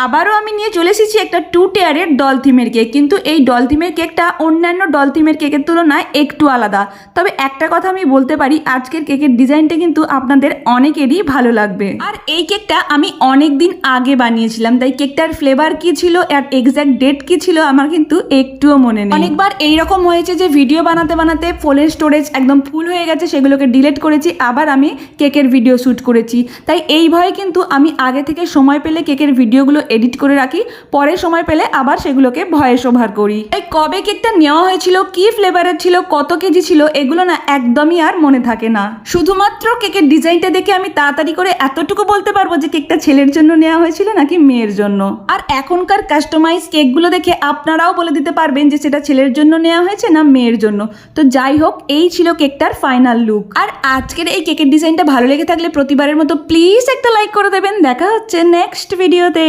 আবারও আমি নিয়ে চলে এসেছি একটা 2 টিয়ারের ডল থিমের কেক। কিন্তু এই ডল থিমের কেকটা অন্যান্য ডল থিমের কেকের তুলনায় একটু আলাদা। তবে একটা কথা আমি বলতে পারি, আজকের কেকের ডিজাইনটা কিন্তু আপনাদের অনেকেরই ভালো লাগবে। আর এই কেকটা আমি অনেক দিন আগে বানিয়েছিলাম, তাই কেকটার ফ্লেভার কি ছিল আর এক্স্যাক্ট ডেট কি ছিল আমার কিন্তু একটুও মনে নেই। অনেকবার এইরকম হয়েছে যে ভিডিও বানাতে বানাতে ফোনের স্টোরেজ একদম ফুল হয়ে গেছে, সেগুলোকে ডিলিট করেছি, আবার আমি কেকের ভিডিও শ্যুট করেছি। তাই এই ভয়ে কিন্তু আমি আগে থেকে সময় পেলে কেকের ভিডিওগুলো এডিট করে রাখি, পরে সময় পেলে আবার সেগুলোকে ভয়েস ওভার করি। তাই কবে কেকটা নেওয়া হয়েছিল, কি ফ্লেভারের ছিল, কত কেজি ছিল, এগুলো না একদমই আর মনে থাকে না। শুধুমাত্র কেকের ডিজাইনটা দেখে আমি তাড়াতাড়ি করে এতটুকু বলতে পারবো যে কেকটা ছেলের জন্য নেওয়া হয়েছিল নাকি মেয়ের জন্য। আর এখনকার কাস্টমাইজ কেকগুলো দেখে আপনারাও বলে দিতে পারবেন যে সেটা ছেলের জন্য নেওয়া হয়েছে না মেয়ের জন্য। তো যাই হোক, এই ছিল কেকটার ফাইনাল লুক। আর আজকের এই কেকের ডিজাইনটা ভালো লেগে থাকলে প্রতিবারের মতো প্লিজ একটা লাইক করে দেবেন। দেখা হচ্ছে নেক্সট ভিডিওতে।